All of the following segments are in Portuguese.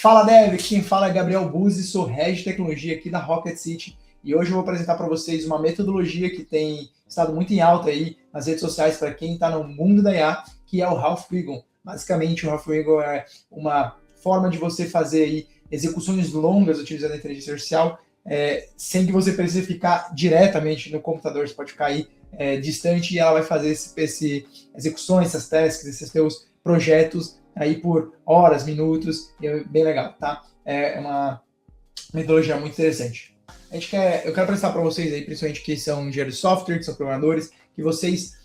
Fala Dev, quem fala é Gabriel Buzzi, sou Head de Tecnologia aqui da Rocket City e hoje eu vou apresentar para vocês uma metodologia que tem estado muito em alta aí nas redes sociais para quem está no mundo da IA, que é o Ralph Wiggum. Basicamente, o Ralph Wiggum é uma forma de você fazer aí execuções longas utilizando a inteligência artificial sem que você precise ficar diretamente no computador. Você pode ficar aí distante e ela vai fazer execuções, essas tasks, esses teus projetos aí por horas, minutos, e é bem legal, tá? É uma metodologia muito interessante. Eu quero apresentar para vocês aí, principalmente que são engenheiros de software, que são programadores, que vocês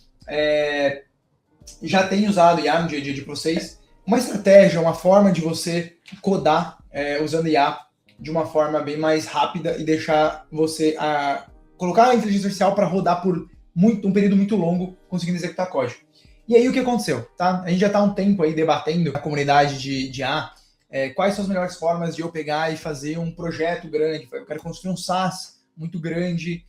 já têm usado IA no dia a dia de vocês, uma estratégia, uma forma de você codar usando IA de uma forma bem mais rápida e deixar você colocar a inteligência artificial para rodar por um período muito longo, conseguindo executar código. E aí o que aconteceu, tá? A gente já está há um tempo aí debatendo na comunidade de IA quais são as melhores formas de eu pegar e fazer um projeto grande. Eu quero construir um SaaS muito grande,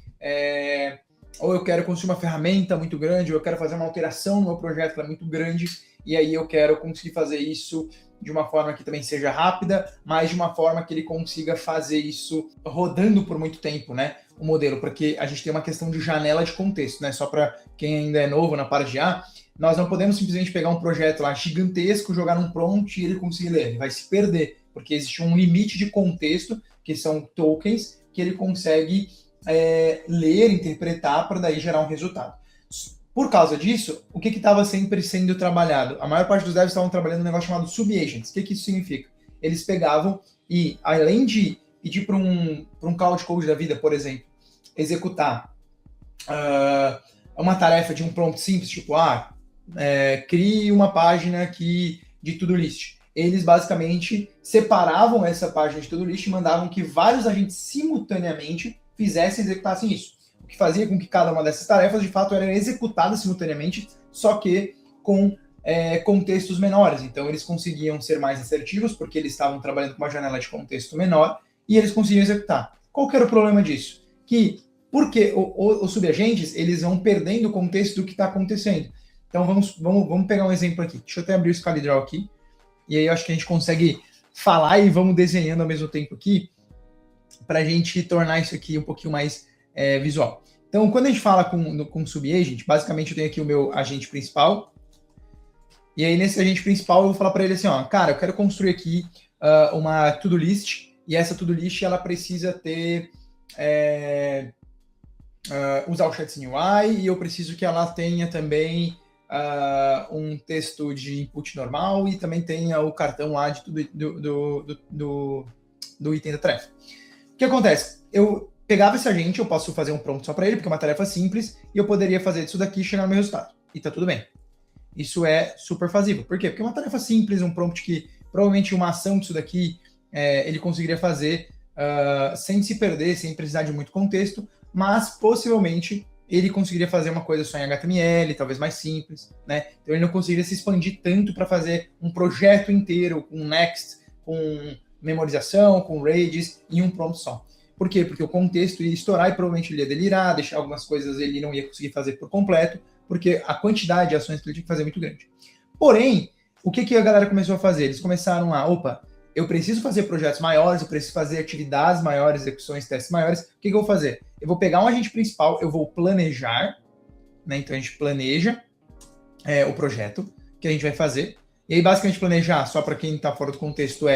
ou eu quero construir uma ferramenta muito grande, ou eu quero fazer uma alteração no meu projeto que é muito grande, e aí eu quero conseguir fazer isso de uma forma que também seja rápida, mas de uma forma que ele consiga fazer isso rodando por muito tempo, né? O modelo, porque a gente tem uma questão de janela de contexto, né? Só para quem ainda é novo na parte de IA, nós não podemos simplesmente pegar um projeto lá gigantesco, jogar num prompt e ele conseguir ler. Ele vai se perder, porque existe um limite de contexto, que são tokens, que ele consegue ler, interpretar, para daí gerar um resultado. Por causa disso, o que estava sempre sendo trabalhado? A maior parte dos devs estavam trabalhando um negócio chamado subagents. O que isso significa? Eles pegavam e, além de pedir para um cloud code da vida, por exemplo, executar uma tarefa de um prompt simples, tipo, crie uma página aqui de to-do list. Eles basicamente separavam essa página de to-do list e mandavam que vários agentes simultaneamente executassem isso. O que fazia com que cada uma dessas tarefas, de fato, era executada simultaneamente, só que com contextos menores. Então, eles conseguiam ser mais assertivos, porque eles estavam trabalhando com uma janela de contexto menor, e eles conseguiam executar. Qual que era o problema disso? Porque os subagentes, eles vão perdendo o contexto do que está acontecendo. Então, vamos pegar um exemplo aqui. Deixa eu até abrir o ScaleDraw aqui, e aí eu acho que a gente consegue falar e vamos desenhando ao mesmo tempo aqui, para a gente tornar isso aqui um pouquinho mais visual. Então, quando a gente fala com subagent, basicamente eu tenho aqui o meu agente principal, e aí nesse agente principal eu vou falar para ele assim, cara, eu quero construir aqui uma to-do list, e essa to-do list ela precisa ter usar o Chatsim UI, e eu preciso que ela tenha também um texto de input normal e também tenha o cartão lá de do item da tarefa. O que acontece? Eu pegava esse agente, eu posso fazer um prompt só para ele, porque é uma tarefa simples, e eu poderia fazer isso daqui e chegar no meu resultado. E tá tudo bem. Isso é super fazível. Por quê? Porque é uma tarefa simples, um prompt que provavelmente uma ação disso daqui ele conseguiria fazer sem se perder, sem precisar de muito contexto, mas possivelmente ele conseguiria fazer uma coisa só em HTML, talvez mais simples, né? Então ele não conseguiria se expandir tanto para fazer um projeto inteiro com Next, com memorização, com Redis em um prompt só. Por quê? Porque o contexto ia estourar e provavelmente ele ia delirar, deixar algumas coisas ele não ia conseguir fazer por completo, porque a quantidade de ações que ele tinha que fazer é muito grande. Porém, o que a galera começou a fazer? Eles começaram eu preciso fazer projetos maiores, eu preciso fazer atividades maiores, execuções, testes maiores. O que eu vou fazer? Eu vou pegar um agente principal, eu vou planejar, né? Então a gente planeja o projeto que a gente vai fazer. E aí, basicamente, planejar, só para quem está fora do contexto,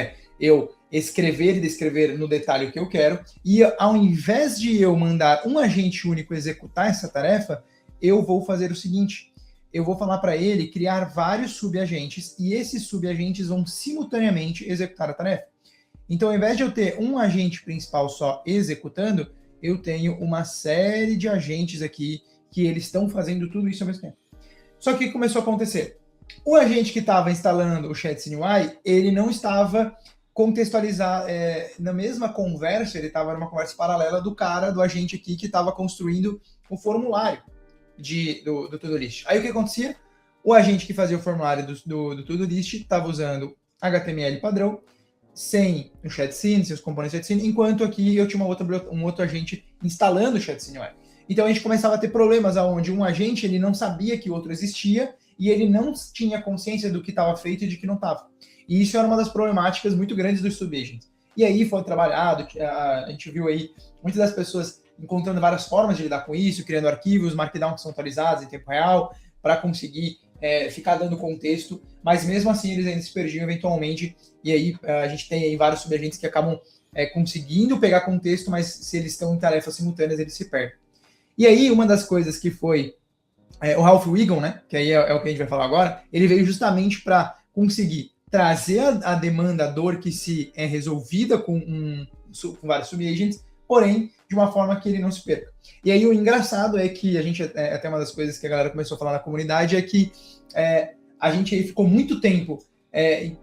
eu escrever e descrever no detalhe o que eu quero. E ao invés de eu mandar um agente único executar essa tarefa, eu vou fazer o seguinte. Eu vou falar para ele criar vários subagentes e esses subagentes vão simultaneamente executar a tarefa. Então, ao invés de eu ter um agente principal só executando, eu tenho uma série de agentes aqui que eles estão fazendo tudo isso ao mesmo tempo. Só que o que começou a acontecer? O agente que estava instalando o Chatsim UI, ele não estava contextualizado na mesma conversa, ele estava numa conversa paralela do agente aqui que estava construindo o formulário do to-do list. Aí o que acontecia? O agente que fazia o formulário do to-do list estava usando HTML padrão, sem o Chatsim, sem os componentes Chatsim, enquanto aqui eu tinha um outro agente instalando o Chatsim UI. Então a gente começava a ter problemas onde um agente ele não sabia que o outro existia e ele não tinha consciência do que estava feito e de que não estava. E isso era uma das problemáticas muito grandes dos subagents. E aí foi trabalhado, a gente viu aí muitas das pessoas encontrando várias formas de lidar com isso, criando arquivos, markdown que são atualizados em tempo real, para conseguir ficar dando contexto, mas mesmo assim eles ainda se perdiam eventualmente, e aí a gente tem aí vários subagentes que acabam conseguindo pegar contexto, mas se eles estão em tarefas simultâneas, eles se perdem. E aí, uma das coisas que foi o Ralph Wiggum, né, que aí é o que a gente vai falar agora, ele veio justamente para conseguir trazer a demanda, a dor que se é resolvida com vários subagents, porém, de uma forma que ele não se perca. E aí, o engraçado é que a gente, até uma das coisas que a galera começou a falar na comunidade, é que a gente aí ficou muito tempo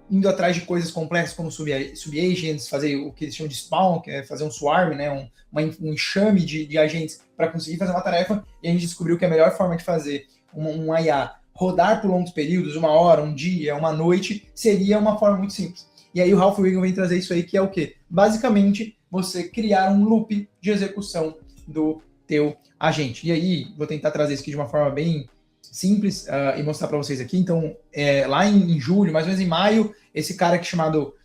indo atrás de coisas complexas como subagents, fazer o que eles chamam de spawn, que é fazer um swarm, né, um enxame de agentes para conseguir fazer uma tarefa, e a gente descobriu que a melhor forma de fazer um IA rodar por longos períodos, 1 hora, 1 dia, 1 noite, seria uma forma muito simples. E aí o Ralph Wiggum vem trazer isso aí, que é o quê? Basicamente, você criar um loop de execução do teu agente. E aí, vou tentar trazer isso aqui de uma forma bem simples e mostrar para vocês aqui. Então, lá em julho, mais ou menos em maio, esse cara aqui chamado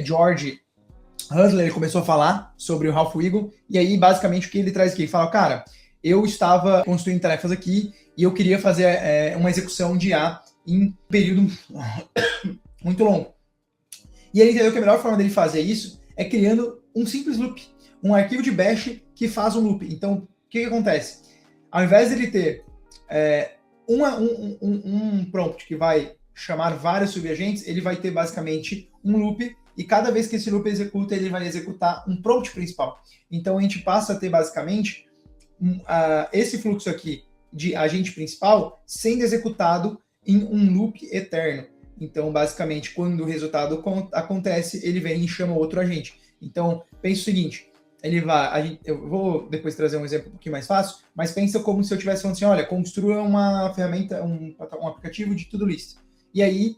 George Hustler, ele começou a falar sobre o Ralph Wiggum, e aí, basicamente, o que ele traz aqui? Ele fala, cara, eu estava construindo tarefas aqui e eu queria fazer uma execução de IA em um período muito longo. E ele entendeu que a melhor forma dele fazer isso é criando um simples loop, um arquivo de bash que faz um loop. Então, o que acontece? Ao invés de ele ter um prompt que vai chamar vários subagentes, ele vai ter basicamente um loop, e cada vez que esse loop executa, ele vai executar um prompt principal. Então, a gente passa a ter basicamente esse fluxo aqui de agente principal sendo executado em um loop eterno. Então, basicamente, quando o resultado acontece, ele vem e chama outro agente. Então, pensa o seguinte, eu vou depois trazer um exemplo um pouquinho mais fácil, mas pensa como se eu estivesse falando assim, olha, construa uma ferramenta, um aplicativo de to-do list. E aí,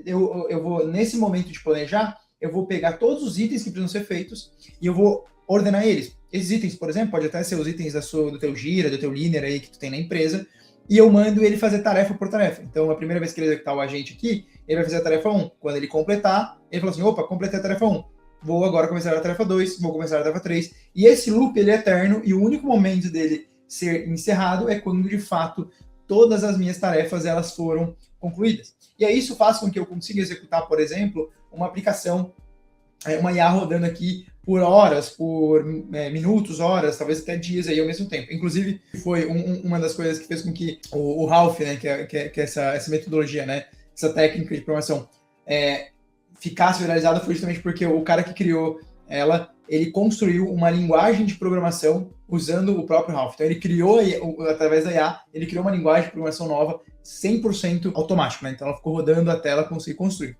eu vou, nesse momento de planejar, eu vou pegar todos os itens que precisam ser feitos e eu vou ordenar eles. Esses itens, por exemplo, pode até ser os itens do teu Gira, do teu Linear aí que tu tem na empresa, e eu mando ele fazer tarefa por tarefa. Então, a primeira vez que ele executar o agente aqui, ele vai fazer a tarefa 1. Quando ele completar, ele fala assim, opa, completei a tarefa 1. Vou agora começar a tarefa 2, vou começar a tarefa 3. E esse loop, ele é eterno, e o único momento dele ser encerrado é quando, de fato, todas as minhas tarefas elas foram concluídas. E aí isso faz com que eu consiga executar, por exemplo, uma aplicação, uma IA rodando aqui por horas, por minutos, horas, talvez até dias aí ao mesmo tempo. Inclusive, foi uma das coisas que fez com que o Ralph, né, que é essa metodologia, né, essa técnica de programação, ficasse viralizada foi justamente porque o cara que criou ela, ele construiu uma linguagem de programação usando o próprio Ralph. Então, ele criou, através da IA, ele criou uma linguagem de programação nova 100% automática, né? Então, ela ficou rodando até ela conseguir construir.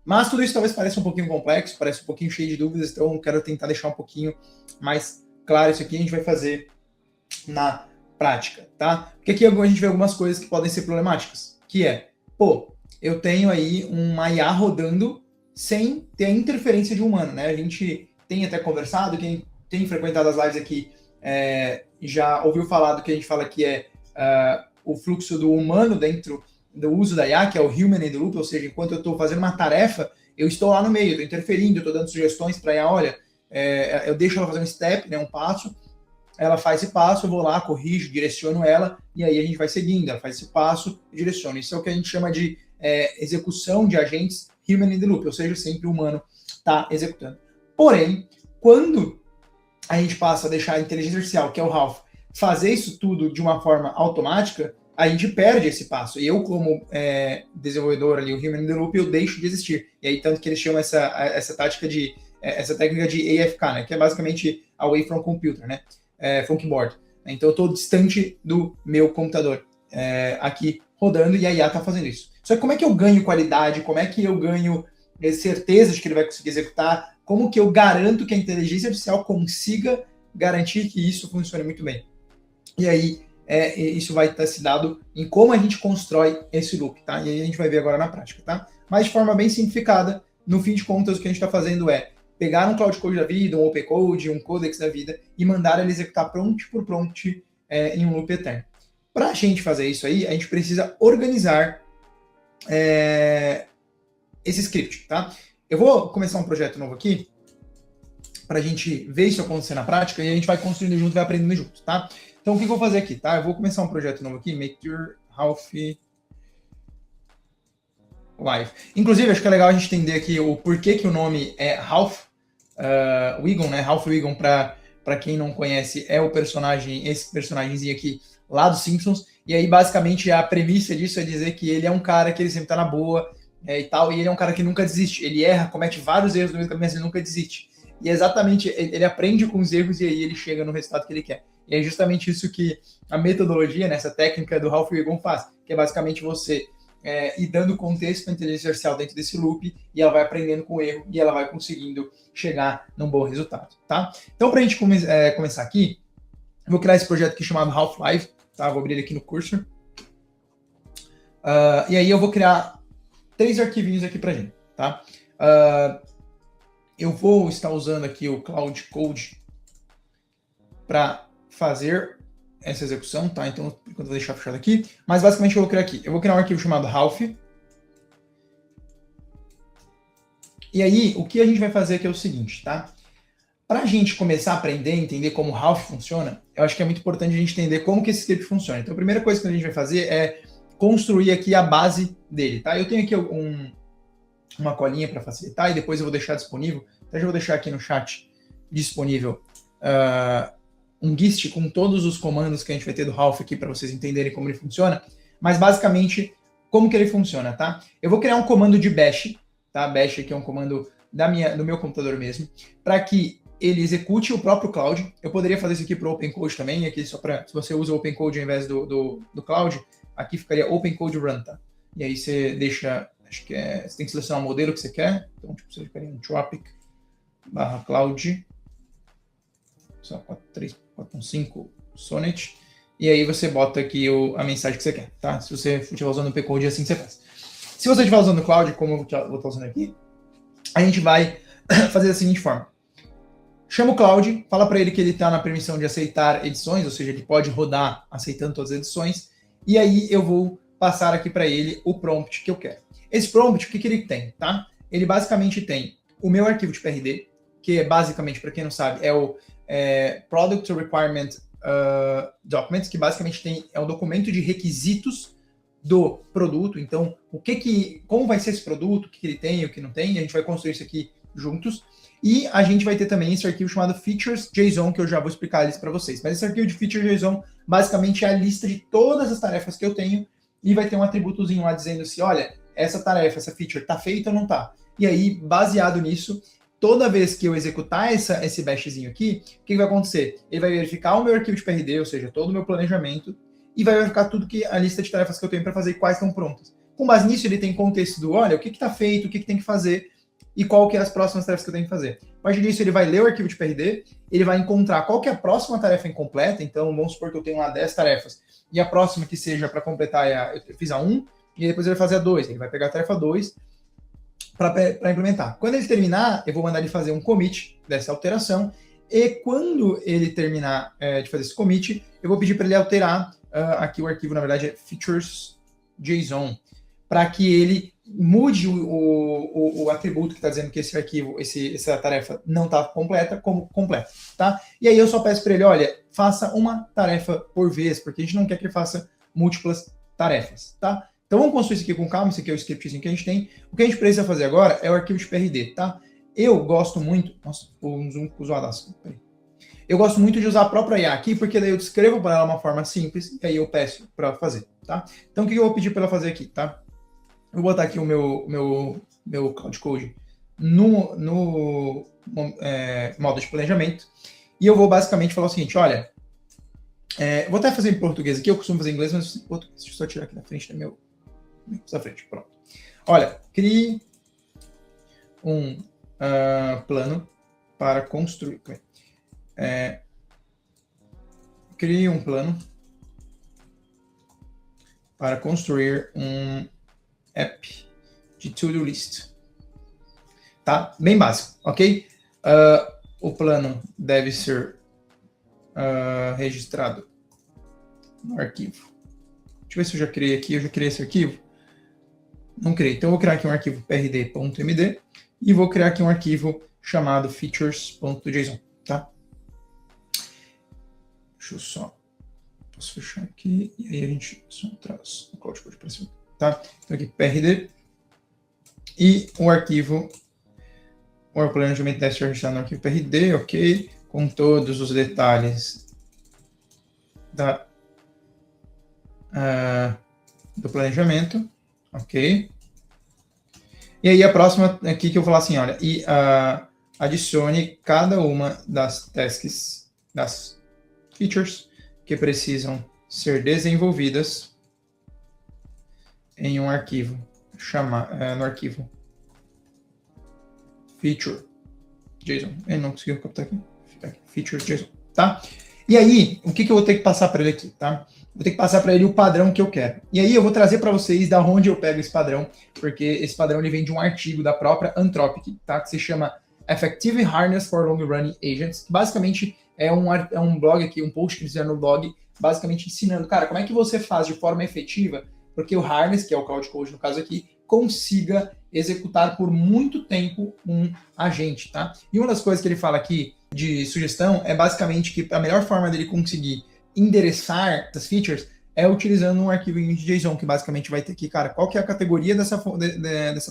Mas tudo isso talvez pareça um pouquinho complexo, parece um pouquinho cheio de dúvidas, então eu quero tentar deixar um pouquinho mais claro isso aqui, a gente vai fazer na prática, tá? Porque aqui a gente vê algumas coisas que podem ser problemáticas, que é, eu tenho aí uma IA rodando sem ter a interferência de um humano, né? A gente tem até conversado, quem tem frequentado as lives aqui já ouviu falar do que a gente fala que é o fluxo do humano dentro do uso da IA, que é o Human in the Loop, ou seja, enquanto eu estou fazendo uma tarefa, eu estou lá no meio, estou interferindo, estou dando sugestões para a IA, olha, eu deixo ela fazer um step, né, um passo, ela faz esse passo, eu vou lá, corrijo, direciono ela, e aí a gente vai seguindo, ela faz esse passo, eu direciono. Isso é o que a gente chama de execução de agentes Human in the Loop, ou seja, sempre o humano está executando. Porém, quando a gente passa a deixar a inteligência artificial, que é o Ralph, fazer isso tudo de uma forma automática, a gente perde esse passo. E eu, como desenvolvedor ali, o Human in the Loop, eu deixo de existir. E aí, tanto que eles chamam essa tática essa técnica de AFK, né? Que é basicamente Away from Computer, né? From Keyboard. Então, eu estou distante do meu computador aqui rodando e a IA está fazendo isso. Só que como é que eu ganho qualidade? Como é que eu ganho certeza de que ele vai conseguir executar? Como que eu garanto que a inteligência artificial consiga garantir que isso funcione muito bem? E aí, isso vai estar se dado em como a gente constrói esse loop, tá? E aí a gente vai ver agora na prática, tá? Mas de forma bem simplificada, no fim de contas, o que a gente está fazendo é pegar um Cloud Code da vida, um OP Code, um Codex da vida e mandar ele executar prompt por prompt em um loop eterno. Para a gente fazer isso aí, a gente precisa organizar esse script, tá? Eu vou começar um projeto novo aqui, para a gente ver isso acontecer na prática, e a gente vai construindo junto, vai aprendendo junto, tá? Então, o que eu vou fazer aqui, tá? Eu vou começar um projeto novo aqui, Make Your Half Live. Inclusive, acho que é legal a gente entender aqui o porquê que o nome é Ralph Wiggum, né? Ralph Wiggum, para quem não conhece, é o personagem, esse personagemzinho aqui lá dos Simpsons. E aí, basicamente, a premissa disso é dizer que ele é um cara que ele sempre tá na boa e tal, e ele é um cara que nunca desiste. Ele erra, comete vários erros no meio do caminho, mas ele nunca desiste. E é exatamente, ele aprende com os erros e aí ele chega no resultado que ele quer. E é justamente isso que a metodologia, né, essa técnica do Ralph Wiggum faz, que é basicamente você ir dando contexto para a inteligência artificial dentro desse loop, e ela vai aprendendo com o erro, e ela vai conseguindo chegar num bom resultado, tá? Então, para a gente começar aqui, eu vou criar esse projeto aqui chamado Half-Life, tá? Vou abrir ele aqui no cursor. E aí eu vou criar 3 arquivinhos aqui para gente, tá? Eu vou estar usando aqui o Cloud Code para fazer essa execução, tá? Então, eu vou deixar fechado aqui. Mas, basicamente, eu vou criar aqui. Eu vou criar um arquivo chamado Ralph. E aí, o que a gente vai fazer aqui é o seguinte, tá? Para a gente começar a aprender, entender como o Ralph funciona, eu acho que é muito importante a gente entender como que esse script funciona. Então, a primeira coisa que a gente vai fazer é construir aqui a base dele, tá? Eu tenho aqui uma colinha para facilitar e depois eu vou deixar disponível. Então, eu vou deixar aqui no chat disponível um GIST com todos os comandos que a gente vai ter do Ralph aqui para vocês entenderem como ele funciona. Mas, basicamente, como que ele funciona, tá? Eu vou criar um comando de bash, tá? Bash aqui é um comando do meu computador mesmo, para que ele execute o próprio Cloud. Eu poderia fazer isso aqui para o OpenCode também, aqui só para, se você usa o OpenCode ao invés do Cloud, aqui ficaria OpenCode Run, tá? E aí você deixa, acho que você tem que selecionar o modelo que você quer, então tipo, você ficaria Anthropic /Cloud, só 4.5 Sonnet, e aí você bota aqui a mensagem que você quer, tá? Se você estiver usando o OpenCode, é assim que você faz. Se você estiver usando o Cloud, como eu vou estar usando aqui, a gente vai fazer da seguinte forma. Chama o Cloud, fala para ele que ele está na permissão de aceitar edições, ou seja, ele pode rodar aceitando todas as edições, e aí eu vou passar aqui para ele o prompt que eu quero. Esse prompt, o que ele tem, tá? Ele basicamente tem o meu arquivo de PRD, que é basicamente, para quem não sabe, é o Product Requirement Document, que basicamente é um documento de requisitos do produto. Então, como vai ser esse produto, o que ele tem e o que não tem, a gente vai construir isso aqui juntos. E a gente vai ter também esse arquivo chamado features.json, que eu já vou explicar isso para vocês. Mas esse arquivo de features.json basicamente é a lista de todas as tarefas que eu tenho e vai ter um atributozinho lá dizendo assim, olha, essa tarefa, essa feature está feita ou não está? E aí, baseado nisso, toda vez que eu executar esse bashzinho aqui, o que vai acontecer? Ele vai verificar o meu arquivo de PRD, ou seja, todo o meu planejamento, e vai verificar tudo que a lista de tarefas que eu tenho para fazer e quais estão prontas. Com base nisso, ele tem contexto do, olha, o que está feito, o que tem que fazer, e qual que é as próximas tarefas que eu tenho que fazer. A partir disso, ele vai ler o arquivo de PRD, ele vai encontrar qual que é a próxima tarefa incompleta, então vamos supor que eu tenho lá 10 tarefas, e a próxima que seja para completar, eu fiz a 1, e depois ele vai fazer a 2, ele vai pegar a tarefa 2 para implementar. Quando ele terminar, eu vou mandar ele fazer um commit dessa alteração, e quando ele terminar de fazer esse commit, eu vou pedir para ele alterar, aqui o arquivo, na verdade, é features.json, para que ele mude o atributo que está dizendo que esse arquivo, essa tarefa não está completa, como completa, tá? E aí eu só peço para ele, olha, faça uma tarefa por vez, porque a gente não quer que ele faça múltiplas tarefas, tá? Então vamos construir isso aqui com calma, esse aqui é o scriptzinho que a gente tem. O que a gente precisa fazer agora é o arquivo de PRD, tá? Eu gosto muito... Nossa, um zoom zoadaço. Eu gosto muito de usar a própria IA aqui, porque daí eu descrevo para ela uma forma simples, e aí eu peço para ela fazer, tá? Então o que eu vou pedir para ela fazer aqui, tá? Eu vou botar aqui o meu Cloud Code no modo de planejamento, e eu vou basicamente falar o seguinte, olha, vou até fazer em português aqui, eu costumo fazer em inglês, mas em português, deixa eu só tirar aqui da frente, da frente, pronto. Olha, crie um plano para construir, crie um plano para construir um app de to-do list, tá? Bem básico, ok? O plano deve ser registrado no arquivo. Deixa eu ver se eu já criei aqui, eu já criei esse arquivo. Não criei. Então eu vou criar aqui um arquivo prd.md e vou criar aqui um arquivo chamado features.json, tá? Deixa eu só... Posso fechar aqui e aí a gente só traz o Cloud Code para cima, tá? Então aqui prd e o arquivo, o planejamento teste está no arquivo prd, ok, com todos os detalhes do planejamento, ok. E aí a próxima aqui que eu vou falar assim, olha, e adicione cada uma das tasks, das features que precisam ser desenvolvidas em um arquivo, no arquivo feature.json. Ele não conseguiu captar aqui. Feature.json, tá? E aí, o que eu vou ter que passar para ele aqui, tá? Vou ter que passar para ele o padrão que eu quero. E aí eu vou trazer para vocês da onde eu pego esse padrão, porque esse padrão ele vem de um artigo da própria Anthropic, tá? Que se chama Effective Harness for Long Running Agents. Basicamente é um blog aqui, um post que eles fizeram no blog, basicamente ensinando, cara, como é que você faz de forma efetiva, porque o harness, que é o Cloud Code no caso aqui, consiga executar por muito tempo um agente, tá? E uma das coisas que ele fala aqui de sugestão é basicamente que a melhor forma dele conseguir endereçar as features é utilizando um arquivo em JSON, que basicamente vai ter aqui, cara, qual que é a categoria dessa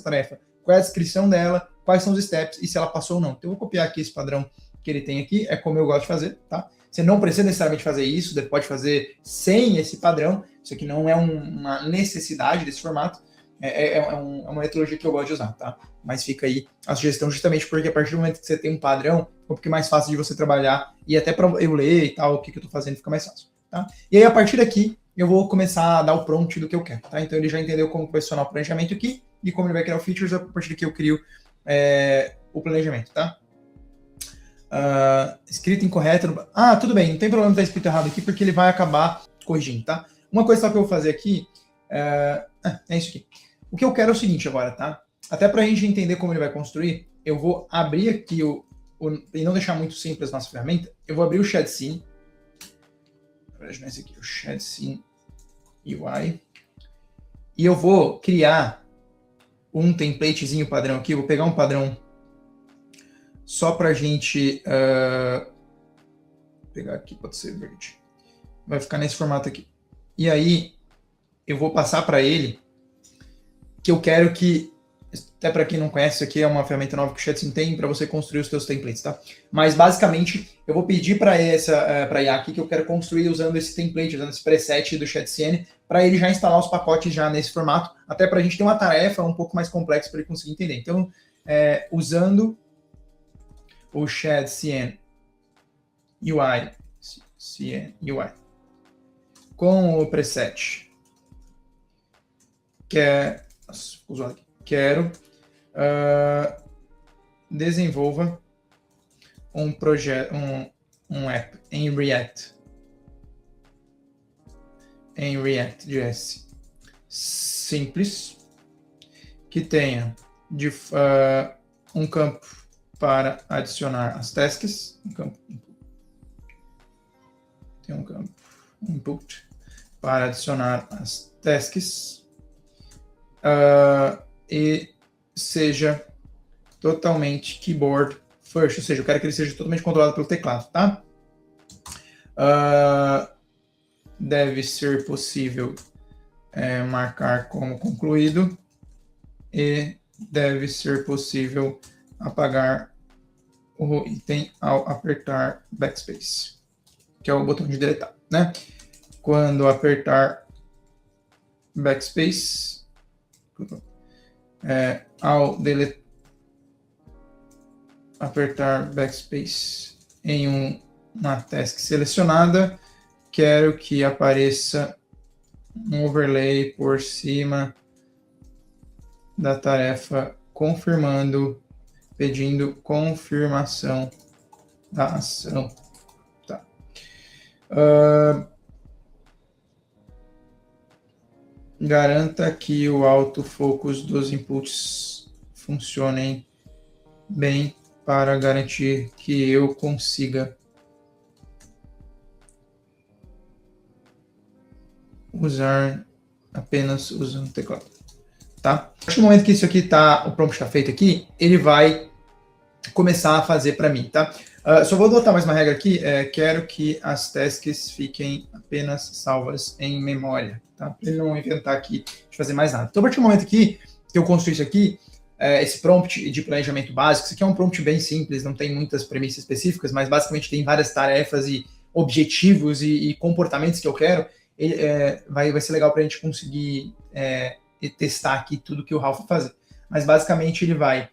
tarefa, qual é a descrição dela, quais são os steps e se ela passou ou não. Então eu vou copiar aqui esse padrão que ele tem aqui, é como eu gosto de fazer, tá? Você não precisa necessariamente fazer isso, você pode fazer sem esse padrão, isso aqui não é uma necessidade desse formato, é uma metodologia que eu gosto de usar, tá? Mas fica aí a sugestão justamente porque a partir do momento que você tem um padrão, fica um pouquinho mais fácil de você trabalhar e até para eu ler e tal, o que eu tô fazendo fica mais fácil, tá? E aí a partir daqui eu vou começar a dar o prompt do que eu quero, tá? Então ele já entendeu como posicionar o planejamento aqui e como ele vai criar o features, a partir daqui eu crio o planejamento, tá? Escrito incorreto. Tudo bem, não tem problema estar escrito errado aqui, porque ele vai acabar corrigindo, tá? Uma coisa só que eu vou fazer aqui é isso aqui. O que eu quero é o seguinte agora, tá? Até para a gente entender como ele vai construir, eu vou abrir aqui e não deixar muito simples a nossa ferramenta, eu vou abrir o Shed Scene. Na verdade, não é esse aqui, o Shed Scene UI. E eu vou criar um templatezinho padrão aqui, vou pegar um padrão só para a gente pegar aqui, pode ser verde. Vai ficar nesse formato aqui. E aí, eu vou passar para ele que eu quero que, até para quem não conhece, isso aqui é uma ferramenta nova que o Shed tem para você construir os seus templates, tá? Mas, basicamente, eu vou pedir para a IA aqui que eu quero construir usando esse template, usando esse preset do ShedCN, para ele já instalar os pacotes já nesse formato, até para a gente ter uma tarefa um pouco mais complexa para ele conseguir entender. Então, usando o ShedCN UI, com o preset quero desenvolva um projeto, um app em React.js simples, que tenha um campo para adicionar as tasks, tem um campo input para adicionar as tasks, e seja totalmente keyboard first, ou seja, eu quero que ele seja totalmente controlado pelo teclado, tá? Deve ser possível marcar como concluído e deve ser possível apagar o item ao apertar backspace, que é o botão de deletar, né? Quando apertar backspace, ao apertar backspace em uma task selecionada, quero que apareça um overlay por cima da tarefa pedindo confirmação da ação. Tá. Garanta que o autofocus dos inputs funcionem bem para garantir que eu consiga usar apenas usando o teclado. tá? A partir do momento que isso aqui o prompt está feito aqui, ele vai começar a fazer para mim, tá? Só vou adotar mais uma regra aqui, quero que as tasks fiquem apenas salvas em memória, tá? Para ele não inventar aqui de fazer mais nada. Então, a partir do momento aqui que eu construí isso aqui, esse prompt de planejamento básico, isso aqui é um prompt bem simples, não tem muitas premissas específicas, mas basicamente tem várias tarefas e objetivos e comportamentos que eu quero. Vai ser legal para a gente conseguir testar aqui tudo que o Ralph vai fazer. Mas basicamente ele vai,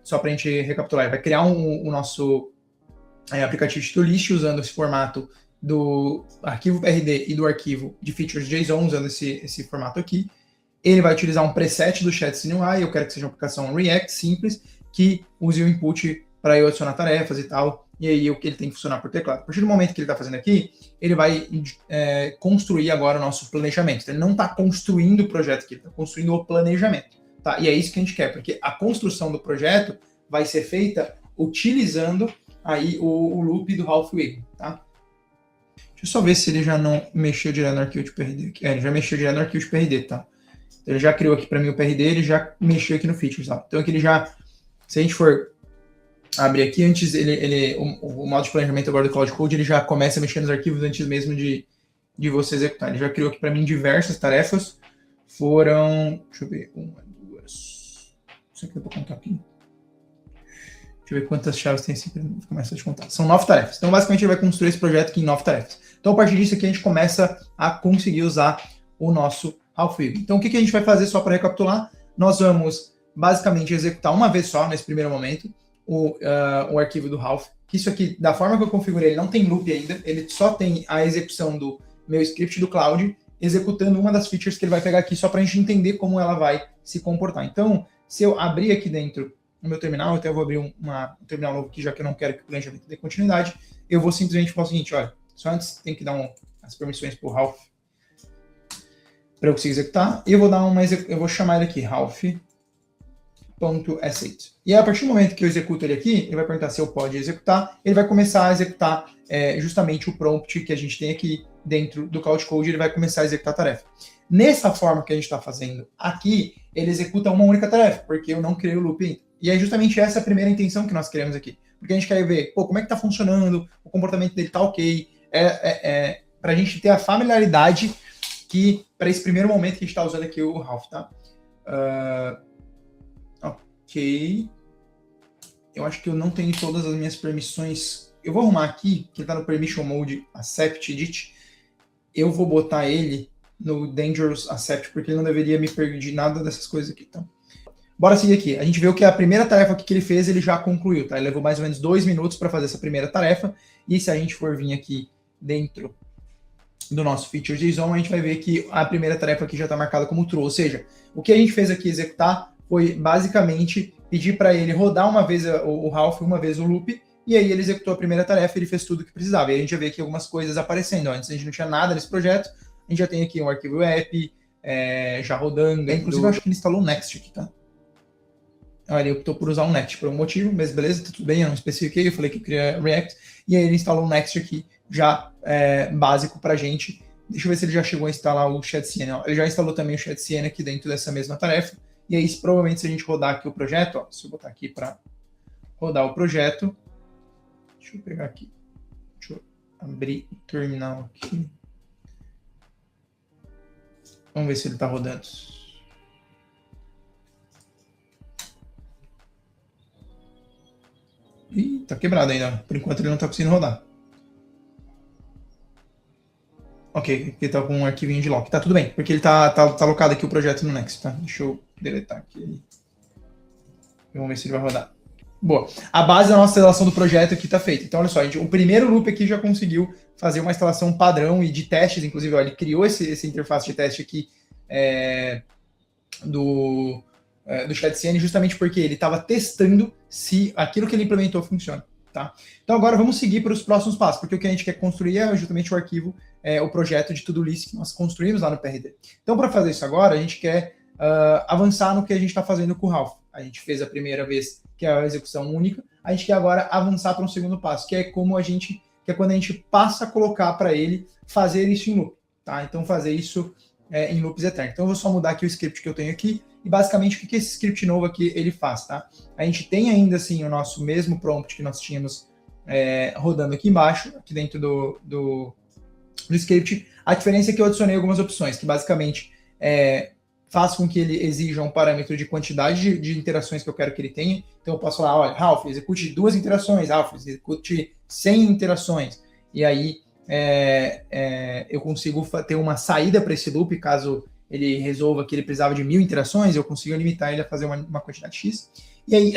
só para a gente recapitular, ele vai criar o nosso aplicativo de to-do list usando esse formato do arquivo PRD e do arquivo de features JSON, usando esse formato aqui. Ele vai utilizar um preset do ChatScene UI, eu quero que seja uma aplicação React simples, que use o input para eu adicionar tarefas e tal, e aí ele tem que funcionar por teclado. A partir do momento que ele está fazendo aqui, ele vai construir agora o nosso planejamento. Então, ele não está construindo o projeto aqui, ele está construindo o planejamento. Tá? E é isso que a gente quer, porque a construção do projeto vai ser feita utilizando aí o loop do Ralph Wiggum, tá? Deixa eu só ver se ele já não mexeu direto no arquivo de PRD. Ele já mexeu direto no arquivo de PRD, tá? Então, ele já criou aqui para mim o PRD, ele já mexeu aqui no features, tá? Então aqui ele já, se a gente for abrir aqui, antes o modo de planejamento agora do Cloud Code, ele já começa a mexer nos arquivos antes mesmo de você executar. Ele já criou aqui para mim diversas tarefas, deixa eu ver, 1, 2, não sei o que eu vou contar aqui. Deixa eu ver quantas chaves tem assim, começa a te contar. São 9 tarefas. Então, basicamente, ele vai construir esse projeto aqui em 9 tarefas. Então, a partir disso aqui, a gente começa a conseguir usar o nosso Ralph Wiggum. Então, o que a gente vai fazer, só para recapitular? Nós vamos, basicamente, executar uma vez só, nesse primeiro momento, o arquivo do Ralph. Que isso aqui, da forma que eu configurei, ele não tem loop ainda. Ele só tem a execução do meu script do Cloud, executando uma das features que ele vai pegar aqui, só para a gente entender como ela vai se comportar. Então, se eu abrir aqui dentro no meu terminal, até eu vou abrir um terminal novo aqui, já que eu não quero que o planejamento dê continuidade, eu vou simplesmente falar o seguinte, olha, só antes tem que dar as permissões para o Ralph para eu conseguir executar, e eu vou chamar ele aqui, Ralph.asset. E a partir do momento que eu executo ele aqui, ele vai perguntar se eu posso executar, ele vai começar a executar justamente o prompt que a gente tem aqui dentro do Cloud Code, ele vai começar a executar a tarefa. Nessa forma que a gente está fazendo aqui, ele executa uma única tarefa, porque eu não criei o loop ainda. E é justamente essa a primeira intenção que nós queremos aqui. Porque a gente quer ver, como é que está funcionando, o comportamento dele está ok, para a gente ter a familiaridade que, para esse primeiro momento que a gente está usando aqui o Ralph, tá? Ok. Eu acho que eu não tenho todas as minhas permissões. Eu vou arrumar aqui, que está no Permission Mode Accept Edit. Eu vou botar ele no Dangerous Accept, porque ele não deveria me perder nada dessas coisas aqui, tá? Bora seguir aqui. A gente viu que a primeira tarefa que ele fez, ele já concluiu, tá? Ele levou mais ou menos 2 minutos para fazer essa primeira tarefa. E se a gente for vir aqui dentro do nosso feature JSON, a gente vai ver que a primeira tarefa aqui já está marcada como true. Ou seja, o que a gente fez aqui executar foi basicamente pedir para ele rodar uma vez o Ralph, uma vez o loop, e aí ele executou a primeira tarefa, ele fez tudo o que precisava. E a gente já vê aqui algumas coisas aparecendo. Antes a gente não tinha nada nesse projeto, a gente já tem aqui um arquivo app, já rodando. Inclusive, eu acho que ele instalou o Next aqui, tá? Ele optou por usar um Next por um motivo, mas beleza, tá tudo bem, eu não especifiquei, eu falei que eu queria React, e aí ele instalou o Next aqui, já básico pra gente. Deixa eu ver se ele já chegou a instalar o ChatCN. Ele já instalou também o ChatCN aqui dentro dessa mesma tarefa, e aí provavelmente se a gente rodar aqui o projeto, se eu botar aqui para rodar o projeto, deixa eu pegar aqui, deixa eu abrir o terminal aqui. Vamos ver se ele está rodando. Ih, tá quebrado ainda. Por enquanto ele não tá conseguindo rodar. Ok, ele tá com um arquivinho de lock. Tá tudo bem, porque ele tá alocado aqui o projeto no Next, tá? Deixa eu deletar aqui. Vamos ver se ele vai rodar. Boa. A base da nossa instalação do projeto aqui tá feita. Então, olha só, o primeiro loop aqui já conseguiu fazer uma instalação padrão e de testes, inclusive, ó, ele criou esse interface de teste aqui do ChatCN justamente porque ele estava testando se aquilo que ele implementou funciona. Tá? Então agora vamos seguir para os próximos passos, porque o que a gente quer construir é justamente o arquivo, o projeto de to-do list que nós construímos lá no PRD. Então para fazer isso agora, a gente quer avançar no que a gente está fazendo com o Ralph. A gente fez a primeira vez, que é a execução única, a gente quer agora avançar para um segundo passo, que é quando a gente passa a colocar para ele fazer isso em loop. Tá? Então fazer isso em loops eternos. Então eu vou só mudar aqui o script que eu tenho aqui, E basicamente o que esse script novo aqui ele faz, tá? A gente tem ainda assim o nosso mesmo prompt que nós tínhamos rodando aqui embaixo, aqui dentro do script. A diferença é que eu adicionei algumas opções, que basicamente faz com que ele exija um parâmetro de quantidade de interações que eu quero que ele tenha. Então eu posso falar, olha, Ralph, execute 2 interações, Ralph, execute 100 interações. E aí eu consigo ter uma saída para esse loop, caso ele resolva que ele precisava de 1000 interações, eu consigo limitar ele a fazer uma quantidade X. E aí...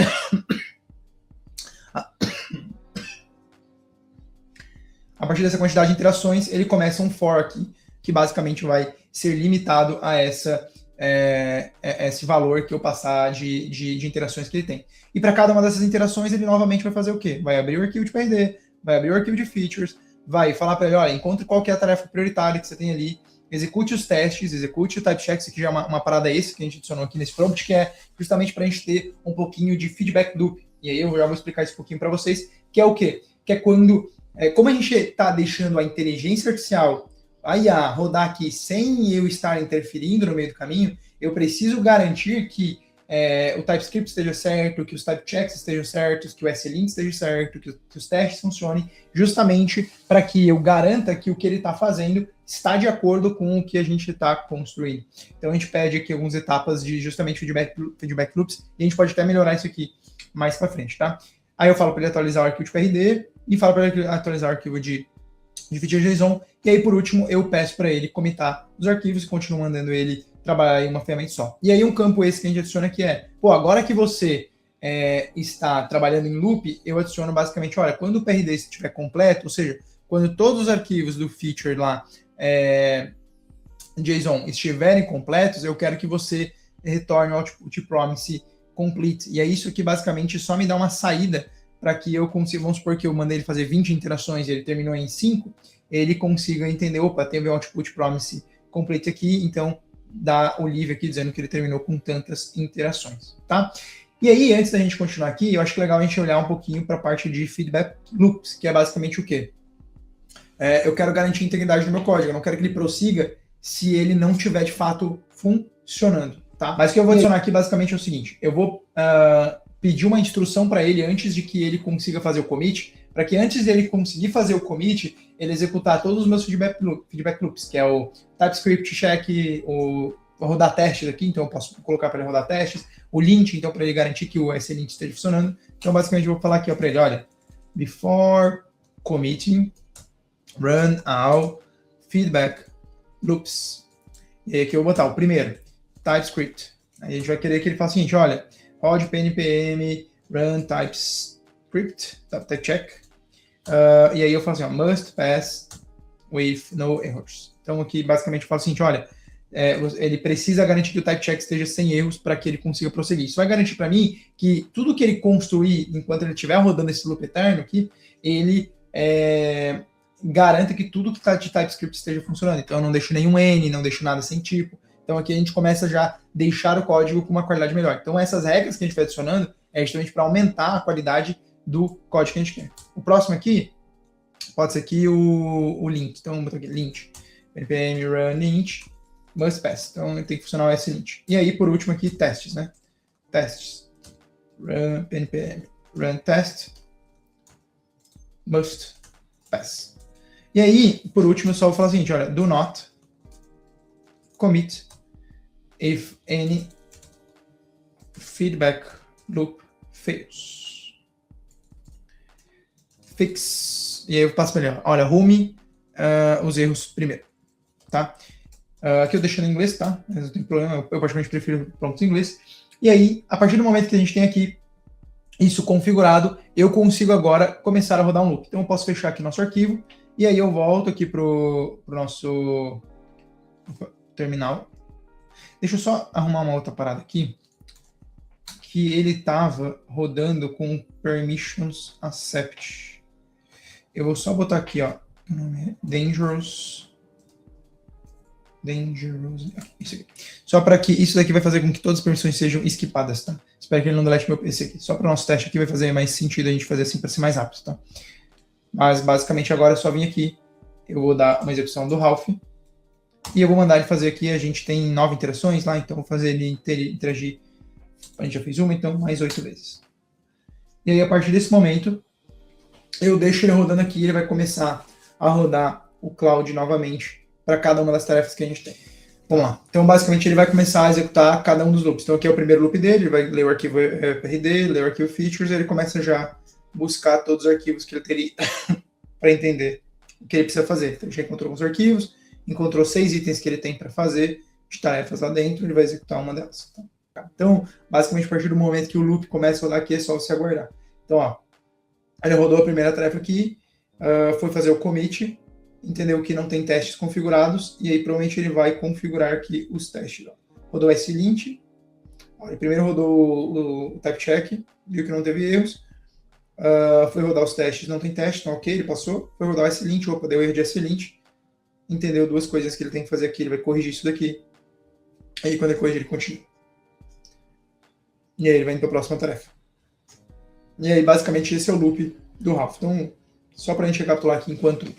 a partir dessa quantidade de interações, ele começa um for aqui, que basicamente vai ser limitado a esse valor que eu passar de interações que ele tem. E para cada uma dessas interações, ele novamente vai fazer o quê? Vai abrir o arquivo de PRD, vai abrir o arquivo de features, vai falar para ele, olha, encontre qual que é a tarefa prioritária que você tem ali, execute os testes, execute o type check, isso aqui já é uma parada esse que a gente adicionou aqui nesse prompt, que é justamente para a gente ter um pouquinho de feedback loop. E aí eu já vou explicar isso um pouquinho para vocês, que é o quê? Que é quando... como a gente está deixando a inteligência artificial, a IA, rodar aqui sem eu estar interferindo no meio do caminho, eu preciso garantir que o TypeScript esteja certo, que os type checks estejam certos, que o SLint esteja certo, que os testes funcionem, justamente para que eu garanta que o que ele está fazendo está de acordo com o que a gente está construindo. Então a gente pede aqui algumas etapas de justamente feedback loops, e a gente pode até melhorar isso aqui mais para frente, tá? Aí eu falo para ele atualizar o arquivo de PRD, e falo para ele atualizar o arquivo de feature.json, e aí por último eu peço para ele comitar os arquivos e continuo mandando ele trabalhar em uma ferramenta só. E aí um campo esse que a gente adiciona aqui agora que você está trabalhando em loop, eu adiciono basicamente, olha, quando o PRD estiver completo, ou seja, quando todos os arquivos do feature lá, JSON, estiverem completos, eu quero que você retorne o output promise complete. E é isso que basicamente só me dá uma saída para que eu consiga, vamos supor que eu mandei ele fazer 20 interações e ele terminou em 5, ele consiga entender, opa, teve um output promise complete aqui, então dá o leave aqui dizendo que ele terminou com tantas interações, tá? E aí, antes da gente continuar aqui, eu acho que é legal a gente olhar um pouquinho para a parte de feedback loops, que é basicamente o quê? Eu quero garantir a integridade do meu código, eu não quero que ele prossiga se ele não estiver de fato funcionando, tá? Mas o que eu vou adicionar aqui basicamente é o seguinte, eu vou pedir uma instrução para ele antes de que ele consiga fazer o commit, para que antes dele conseguir fazer o commit, ele executar todos os meus feedback loops, que é o TypeScript check, vou rodar testes aqui, então eu posso colocar para ele rodar testes, o lint, então para ele garantir que o SLint esteja funcionando. Então basicamente eu vou falar aqui para ele, olha, before committing, run all feedback loops. E aí aqui eu vou botar o primeiro, TypeScript. Aí a gente vai querer que ele faça o seguinte, olha, rod pnpm run TypeScript, type check. E aí eu falo assim, must pass with no errors. Então aqui basicamente eu falo o seguinte, olha, ele precisa garantir que o type check esteja sem erros para que ele consiga prosseguir. Isso vai garantir para mim que tudo que ele construir enquanto ele estiver rodando esse loop eterno aqui, ele garanta que tudo que está de TypeScript esteja funcionando. Então eu não deixo nenhum N, não deixo nada sem tipo. Então aqui a gente começa já a deixar o código com uma qualidade melhor. Então essas regras que a gente vai adicionando é justamente para aumentar a qualidade do código que a gente quer. O próximo aqui pode ser aqui o lint. Então vamos botar aqui lint. npm run lint must pass. Então tem que funcionar o slint. E aí por último aqui testes, né? Testes. Run npm run test must pass. E aí por último eu só vou falar o seguinte, olha, do not commit if any feedback loop fails. Fix. E aí eu passo para ele, olha, arrume os erros primeiro, tá? Aqui eu deixo em inglês, tá? Mas não tem problema, eu particularmente prefiro pronto em inglês. E aí, a partir do momento que a gente tem aqui isso configurado, eu consigo agora começar a rodar um loop. Então eu posso fechar aqui nosso arquivo, e aí eu volto aqui pro nosso terminal. Deixa eu só arrumar uma outra parada aqui, que ele estava rodando com permissions accept. Eu vou só botar aqui, ó, dangerous, isso aqui. Só para que isso daqui vai fazer com que todas as permissões sejam skipadas, tá? Espero que ele não delete meu PC aqui. Só para o nosso teste aqui vai fazer mais sentido a gente fazer assim para ser mais rápido, tá? Mas basicamente agora é só vir aqui, eu vou dar uma execução do Ralph. E eu vou mandar ele fazer aqui, a gente tem 9 interações lá, então vou fazer ele interagir. A gente já fez uma, então mais 8 vezes. E aí, a partir desse momento, eu deixo ele rodando aqui, ele vai começar a rodar o Cloud novamente para cada uma das tarefas que a gente tem. Vamos lá. Então, basicamente, ele vai começar a executar cada um dos loops. Então, aqui é o primeiro loop dele, ele vai ler o arquivo PRD, ler o arquivo features, ele começa já a buscar todos os arquivos que ele teria para entender o que ele precisa fazer. Então, ele já encontrou os arquivos, encontrou 6 itens que ele tem para fazer de tarefas lá dentro, ele vai executar uma delas. Então, basicamente, a partir do momento que o loop começa a rodar aqui, é só você aguardar. Então, ó, ele rodou a primeira tarefa aqui, foi fazer o commit, entendeu que não tem testes configurados, e aí provavelmente ele vai configurar aqui os testes. Ó. Rodou slint, ele primeiro rodou o type check, viu que não teve erros, foi rodar os testes, não tem teste, então ok, ele passou, foi rodar o slint, opa, deu erro de slint, entendeu duas coisas que ele tem que fazer aqui, ele vai corrigir isso daqui, aí quando ele corrigir, ele continua. E aí ele vai indo para a próxima tarefa. E aí, basicamente, esse é o loop do Ralph. Então, só para a gente recapitular aqui enquanto...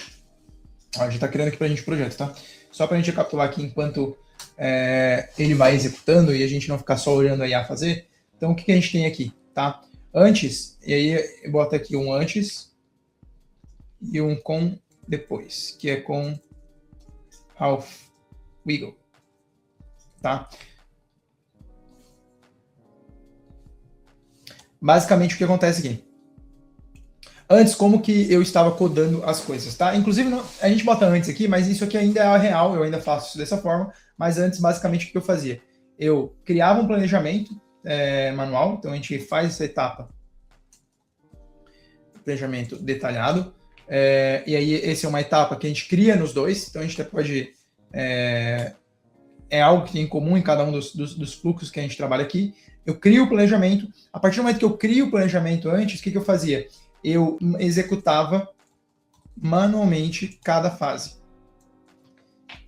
a gente está criando aqui para a gente o projeto, tá? Só para a gente recapitular aqui enquanto ele vai executando e a gente não ficar só olhando a IA fazer. Então, o que a gente tem aqui, tá? Antes, e aí eu boto aqui um antes e um com depois, que é com Ralph Wiggle, tá? Basicamente, o que acontece aqui? Antes, como que eu estava codando as coisas, tá? Inclusive, a gente bota antes aqui, mas isso aqui ainda é real, eu ainda faço isso dessa forma, mas antes, basicamente, o que eu fazia? Eu criava um planejamento manual, então a gente faz essa etapa, planejamento detalhado, e aí essa é uma etapa que a gente cria nos dois, então a gente até pode... é algo que tem em comum em cada um dos fluxos que a gente trabalha aqui. Eu crio o planejamento. A partir do momento que eu crio o planejamento antes, o que eu fazia? Eu executava manualmente cada fase,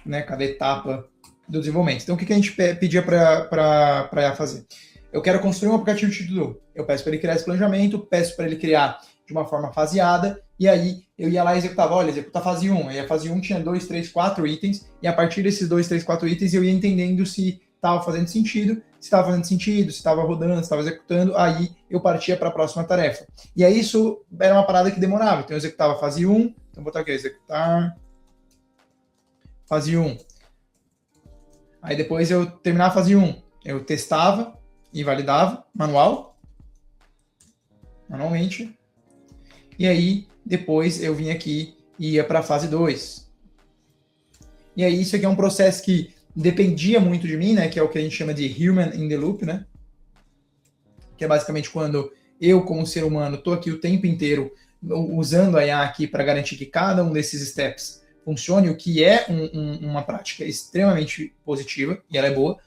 né, cada etapa do desenvolvimento. Então, o que a gente pedia para ela fazer? Eu quero construir um aplicativo de to-do. Eu peço para ele criar esse planejamento, peço para ele criar de uma forma faseada, e aí eu ia lá e executava, olha, executa a fase 1. Aí a fase 1 tinha 2, 3, 4 itens, e a partir desses 2, 3, 4 itens eu ia entendendo se estava fazendo sentido, se estava fazendo sentido, se estava rodando, se estava executando, aí eu partia para a próxima tarefa. E aí isso era uma parada que demorava. Então eu executava a fase 1, então vou botar aqui, executar fase 1. Aí depois eu terminava a fase 1, eu testava e validava, manualmente. E aí depois eu vinha aqui e ia para a fase 2. E aí isso aqui é um processo que dependia muito de mim, né, que é o que a gente chama de human in the loop, né, que é basicamente quando eu, como ser humano, estou aqui o tempo inteiro usando a IA aqui para garantir que cada um desses steps funcione, o que é uma prática extremamente positiva, e ela é boa,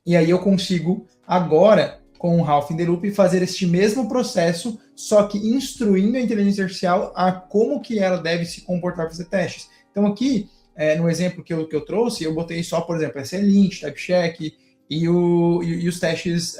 e aí eu consigo agora, com o Ralph in the Loop, fazer este mesmo processo, só que instruindo a inteligência artificial a como que ela deve se comportar para fazer testes. Então aqui, no exemplo que eu trouxe, eu botei só, por exemplo, SLint, TypeCheck e os testes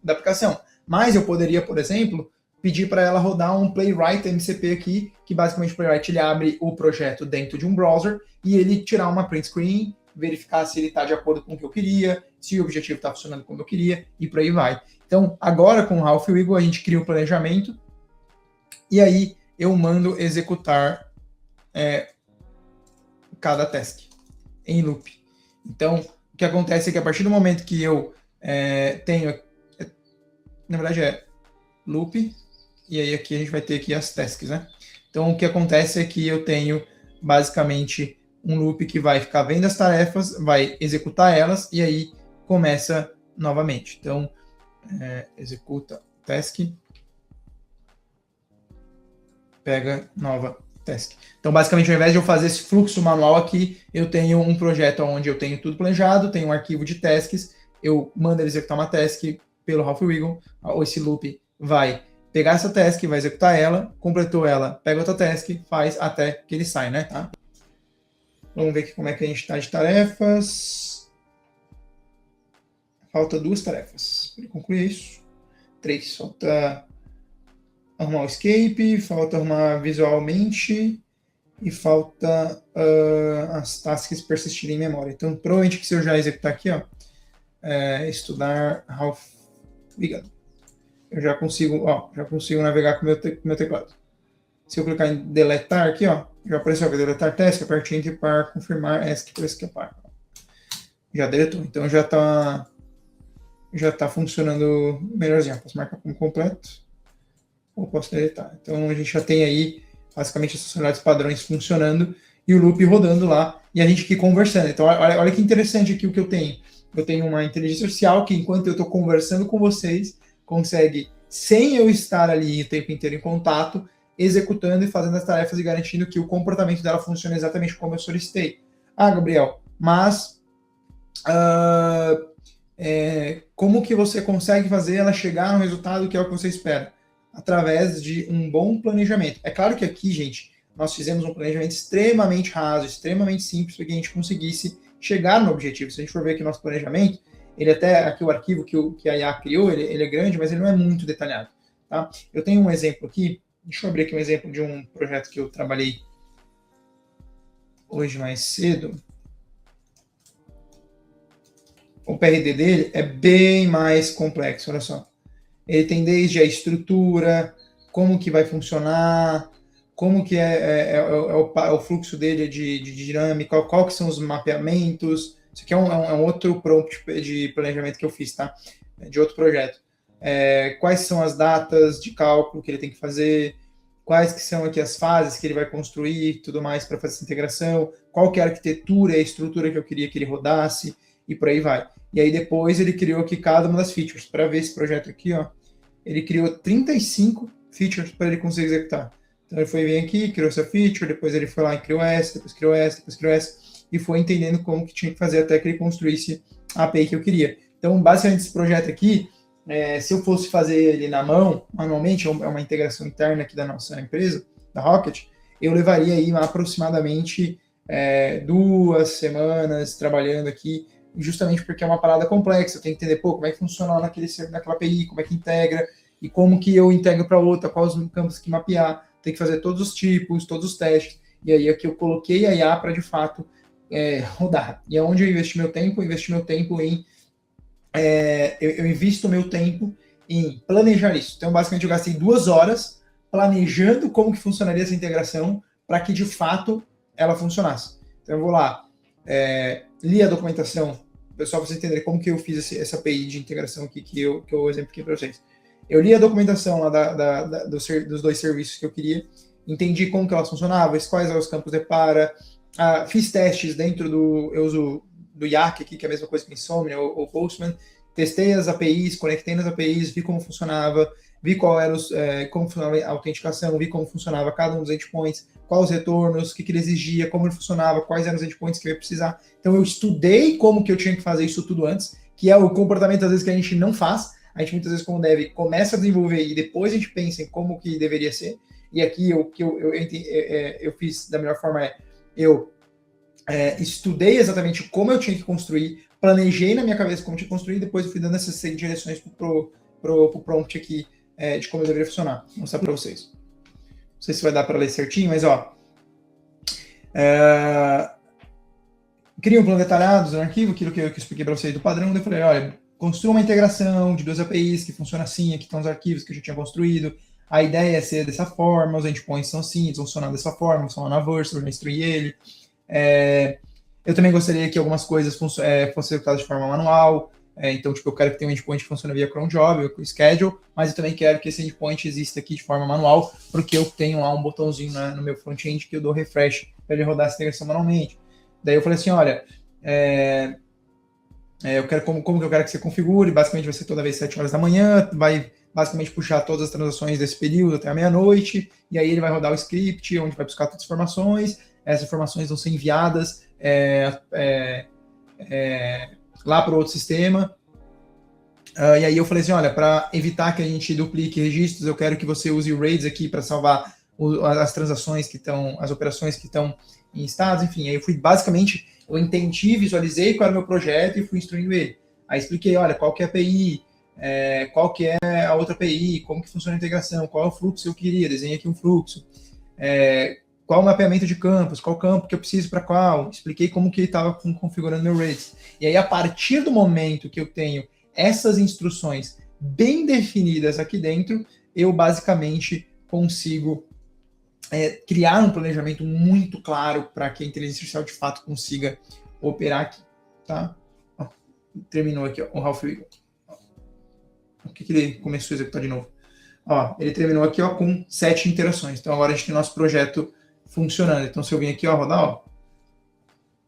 da aplicação. Mas eu poderia, por exemplo, pedir para ela rodar um Playwright MCP aqui, que basicamente o Playwright ele abre o projeto dentro de um browser e ele tirar uma print screen, verificar se ele está de acordo com o que eu queria, se o objetivo está funcionando como eu queria, e por aí vai. Então, agora com o Ralph Wiggle, a gente cria o planejamento, e aí eu mando executar cada task em loop. Então, o que acontece é que a partir do momento que eu tenho, na verdade é loop, e aí aqui a gente vai ter aqui as tasks, né? Então, o que acontece é que eu tenho basicamente um loop que vai ficar vendo as tarefas, vai executar elas, e aí começa novamente. Então, executa task, pega nova task. Então, basicamente, ao invés de eu fazer esse fluxo manual aqui, eu tenho um projeto onde eu tenho tudo planejado, tenho um arquivo de tasks, eu mando ele executar uma task pelo Ralph Wiggle, esse loop vai pegar essa task, vai executar ela, completou ela, pega outra task, faz até que ele sai, né? Tá? Vamos ver aqui como é que a gente está de tarefas. Falta 2 tarefas para concluir isso. 3. Falta arrumar o escape, falta arrumar visualmente e falta as tasks persistirem em memória. Então, provavelmente que se eu já executar aqui, ó, estudar how... Obrigado. Eu já consigo navegar com o meu teclado. Se eu clicar em deletar aqui, ó, já apareceu aqui, deletar task, aperte Enter para confirmar ESC para escapar. Já deletou, então já tá funcionando melhorzinho. Posso marcar como completo ou posso deletar. Então a gente já tem aí basicamente essas funcionalidades padrões funcionando e o loop rodando lá e a gente aqui conversando. Então olha que interessante aqui o que eu tenho. Eu tenho uma inteligência artificial que enquanto eu estou conversando com vocês, consegue, sem eu estar ali o tempo inteiro em contato, executando e fazendo as tarefas e garantindo que o comportamento dela funcione exatamente como eu solicitei. Ah, Gabriel, mas como que você consegue fazer ela chegar no resultado que é o que você espera? Através de um bom planejamento. É claro que aqui, gente, nós fizemos um planejamento extremamente raso, extremamente simples, para que a gente conseguisse chegar no objetivo. Se a gente for ver aqui nosso planejamento, ele até, aqui o arquivo que a IA criou, ele é grande, mas ele não é muito detalhado. Tá? Eu tenho um exemplo aqui, deixa eu abrir aqui um exemplo de um projeto que eu trabalhei hoje mais cedo. O PRD dele é bem mais complexo, olha só. Ele tem desde a estrutura, como que vai funcionar, como que é o fluxo dele de dinâmica, qual que são os mapeamentos. Isso aqui é um outro prompt de planejamento que eu fiz, tá? De outro projeto. Quais são as datas de cálculo que ele tem que fazer, quais que são aqui as fases que ele vai construir, tudo mais para fazer essa integração, qual que é a arquitetura e a estrutura que eu queria que ele rodasse, e por aí vai. E aí depois ele criou aqui cada uma das features. Para ver esse projeto aqui, ó, ele criou 35 features para ele conseguir executar. Então ele foi bem aqui, criou essa feature, depois ele foi lá e criou essa, depois criou essa, depois criou essa, e foi entendendo como que tinha que fazer até que ele construísse a API que eu queria. Então, basicamente, esse projeto aqui, se eu fosse fazer ele na mão, manualmente, é uma integração interna aqui da nossa empresa, da Rocket, eu levaria aí aproximadamente 2 semanas trabalhando aqui, justamente porque é uma parada complexa, eu tenho que entender, como é que funciona lá naquela API, como é que integra, e como que eu integro para outra, quais os campos que mapear, tem que fazer todos os tipos, todos os testes, e aí aqui eu coloquei a IA para, de fato, rodar. E é onde eu investi meu tempo em... eu invisto meu tempo em planejar isso. Então, basicamente, eu gastei 2 horas planejando como que funcionaria essa integração para que, de fato, ela funcionasse. Então, eu vou lá, li a documentação, pessoal, para vocês entenderem como que eu fiz essa API de integração aqui que eu exemplifiquei para vocês. Eu li a documentação lá dos 2 serviços que eu queria, entendi como que elas funcionavam, quais eram os campos de para, fiz testes dentro eu uso do Yak aqui, que é a mesma coisa que Insomnia ou Postman, testei as APIs, conectei nas APIs, vi como funcionava, vi como funcionava a autenticação, vi como funcionava cada um dos endpoints, quais os retornos, o que ele exigia, como ele funcionava, quais eram os endpoints que eu ia precisar. Então eu estudei como que eu tinha que fazer isso tudo antes, que é o comportamento às vezes que a gente não faz. A gente muitas vezes, como dev, começa a desenvolver e depois a gente pensa em como que deveria ser. E aqui o que eu fiz da melhor forma eu estudei exatamente como eu tinha que construir, planejei na minha cabeça como tinha que construir, e depois eu fui dando essas 6 direções pro prompt aqui de como deveria funcionar. Vou mostrar para vocês. Não sei se vai dar para ler certinho, mas ó. Cria um plano detalhado no arquivo, aquilo que eu expliquei para vocês do padrão. Eu falei, olha, construa uma integração de 2 APIs que funciona assim, aqui estão os arquivos que eu já tinha construído. A ideia é ser dessa forma, os endpoints são assim, eles vão funcionar dessa forma, são na Versa, eu já instruí ele. Eu também gostaria que algumas coisas fossem executadas de forma manual. Então, tipo, eu quero que tenha um endpoint que funcione via cron job, com schedule, mas eu também quero que esse endpoint exista aqui de forma manual, porque eu tenho lá um botãozinho no meu front-end que eu dou refresh para ele rodar essa integração manualmente. Daí eu falei assim, olha, eu quero como que eu quero que você configure, basicamente vai ser toda vez 7 horas da manhã, vai basicamente puxar todas as transações desse período até a meia-noite, e aí ele vai rodar o script, onde vai buscar todas as informações, essas informações vão ser enviadas lá para o outro sistema. E aí eu falei assim, olha, para evitar que a gente duplique registros, eu quero que você use o RAIDs aqui para salvar as transações que estão, as operações que estão em estados, enfim. Aí eu entendi, visualizei qual era o meu projeto e fui instruindo ele. Aí expliquei, olha, qual que é a API, qual que é a outra API, como que funciona a integração, qual é o fluxo que eu queria, desenhei aqui um fluxo. qual o mapeamento de campos, qual campo que eu preciso para qual, expliquei como que ele estava configurando meu rates. E aí, a partir do momento que eu tenho essas instruções bem definidas aqui dentro, eu basicamente consigo criar um planejamento muito claro para que a inteligência artificial de fato consiga operar aqui, tá? Ó, terminou aqui, ó, o Ralph Wiggum. O que ele começou a executar de novo? Ó, ele terminou aqui, ó, com 7 interações. Então agora a gente tem nosso projeto funcionando. Então se eu vim aqui, ó, rodar, ó,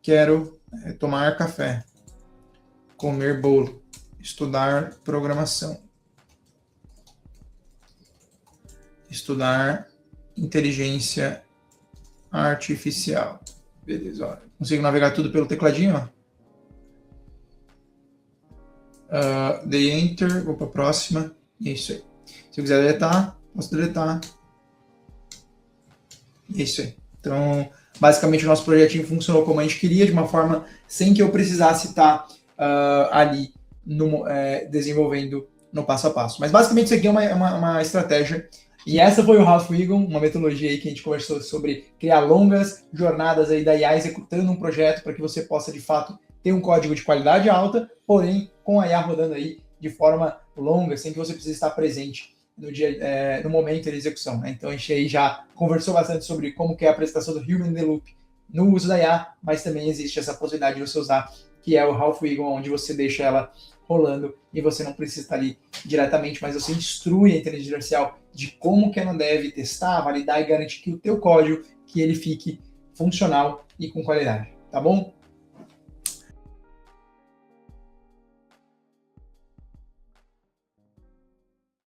quero tomar café, comer bolo, estudar programação, estudar inteligência artificial. Beleza, ó. Consigo navegar tudo pelo tecladinho, ó. Dei Enter, vou para a próxima. É isso aí. Se eu quiser deletar, posso deletar. É isso aí. Então, basicamente, o nosso projetinho funcionou como a gente queria, de uma forma sem que eu precisasse estar ali desenvolvendo no passo a passo. Mas, basicamente, isso aqui é uma estratégia. E essa foi o Ralph Wiggum, uma metodologia aí que a gente conversou sobre criar longas jornadas aí da IA executando um projeto para que você possa, de fato, ter um código de qualidade alta, porém com a IA rodando aí de forma longa, sem que você precise estar presente no momento da execução. Né? Então a gente aí já conversou bastante sobre como que é a apresentação do Human in the Loop no uso da IA, mas também existe essa possibilidade de você usar, que é o Ralph Wiggum, onde você deixa ela rolando e você não precisa estar ali diretamente, mas você instrui a inteligência artificial de como que ela deve testar, validar e garantir que o teu código que ele fique funcional e com qualidade, tá bom?